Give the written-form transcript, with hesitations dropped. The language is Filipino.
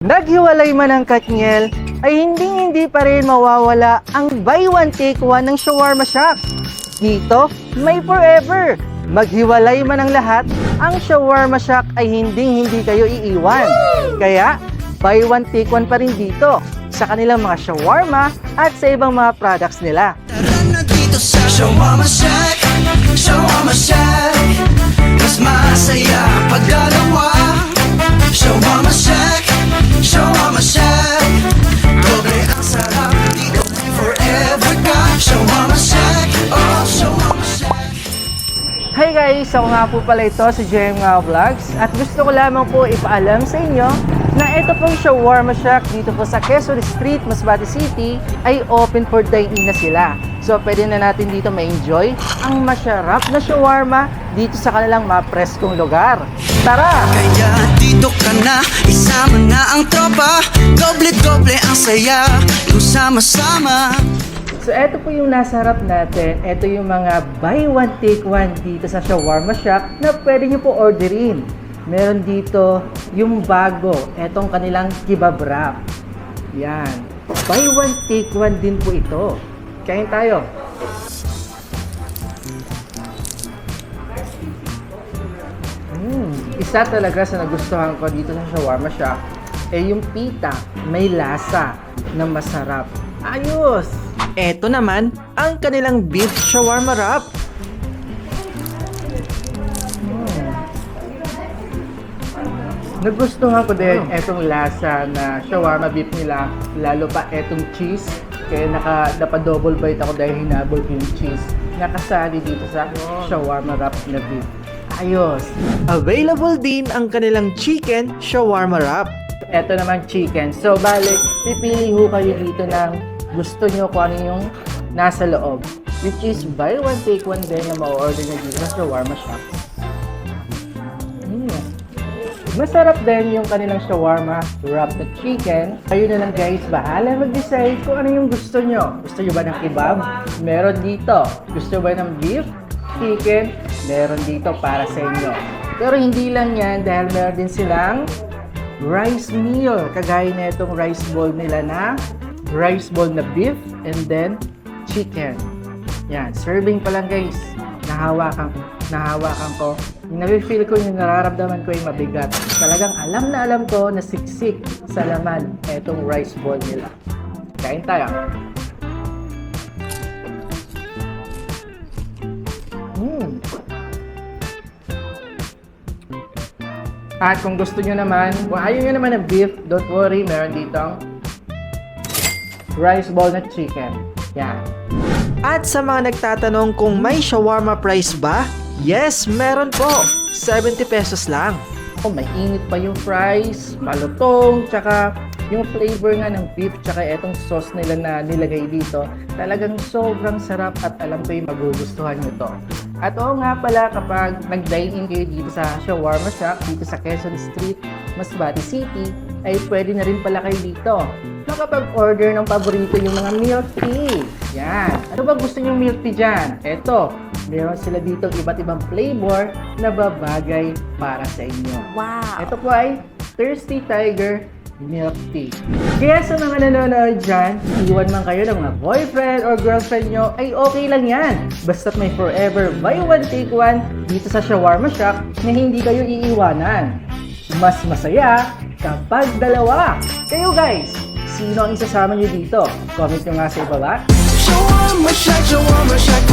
Naghiwalay man ang Katniel, ay hindi pa rin mawawala ang buy one take one ng Shawarma Shack. Dito, may forever. Maghiwalay man ang lahat, ang Shawarma Shack ay hindi kayo iiwan. Kaya, buy one take one pa rin dito sa kanilang mga shawarma at sa ibang mga products nila. Tara na dito sa Shawarma Shack, Shawarma Shack. Mas masaya pag dalawa. Shawarma Shack, Shawarma Shack. Doble ang sarap dito forever ka. Shawarma Shack, oh Shawarma Shack. Hi guys! Ako nga po pala ito si JM Vlogs at gusto ko lamang po ipaalam sa inyo na ito pong Shawarma Shack dito po sa Quezon Street, Masbate City ay open for dine-in na sila. So pwede na natin dito ma-enjoy ang masarap na shawarma dito sa kanilang mapreskong lugar. Tara! Kaya dito ka na, isama na ang tropa. Doble-doble ang saya kung sama-sama. So eto po yung nasa harap natin. Ito yung mga buy one take one dito sa Shawarma Shack na pwede nyo po orderin. Meron dito yung bago, etong kanilang kebab wrap. Yan. Buy one take one din po ito. Kain tayo. Isa talaga sa nagustuhan ko dito sa Shawarma Shack yung pita, may lasa na masarap. Ayos! Eto naman ang kanilang beef shawarma wrap. Nagustuhan ko din etong lasa na shawarma beef nila, lalo pa etong cheese. Kaya napa-double bite ako dahil hinabol ko yung cheese. Nakasali dito sa shawarma wrap na beef. Ayos! Available din ang kanilang chicken shawarma wrap. Ito naman chicken. So, balik, pipili ho kayo dito ng gusto nyo kung ano yung nasa loob. Which is buy one take one din na ma-order nyo dito sa Shawarma Shack. Masarap din yung kanilang shawarma wrap na chicken. Kayo na lang guys, bahala mag-decide kung ano yung gusto nyo. Gusto nyo ba ng kebab? Meron dito. Gusto ba ng beef? Chicken? Meron dito para sa inyo. Pero hindi lang yan dahil meron din silang rice meal. Kagaya na itong rice bowl nila na rice bowl na beef and then chicken. Yan, serving pa lang guys. Nahawakan ko. Nafe-feel ko yung nararamdaman ko yung mabigat. Talagang alam na alam ko na siksik sa laman etong rice bowl nila. Kain tayo. At kung gusto nyo naman, kung ayaw nyo naman ng beef, don't worry, meron ditong rice bowl na chicken. Yan. At sa mga nagtatanong kung may shawarma price ba? Yes, meron po. 70 pesos lang. Oh, may init pa yung fries, malutong, tsaka yung flavor nga ng beef, tsaka etong sauce nila na nilagay dito. Talagang sobrang sarap at alam ko yung magugustuhan nyo to. At oo nga pala, kapag nag-dine-in kayo dito sa Shawarma Shack, dito sa Quezon Street, Masbate City, ay pwede na rin pala kayo dito makapag-order ng paborito yung mga milk tea. Yan. Ano ba gusto nyong milk tea dyan? Eto, meron sila dito iba't ibang flavor na babagay para sa inyo. Wow! Ito po ay Thirsty Tiger Milk Tea. Kaya sa mga nanonood dyan, iwan man kayo ng mga boyfriend or girlfriend nyo, ay okay lang yan. Basta't may forever buy one take one dito sa Shawarma Shack na hindi kayo iiwanan. Mas masaya kapag dalawa. Kayo guys, sino ang isasama nyo dito? Comment nyo nga sa ibaba. Shawarma Shack, Shawarma Shack.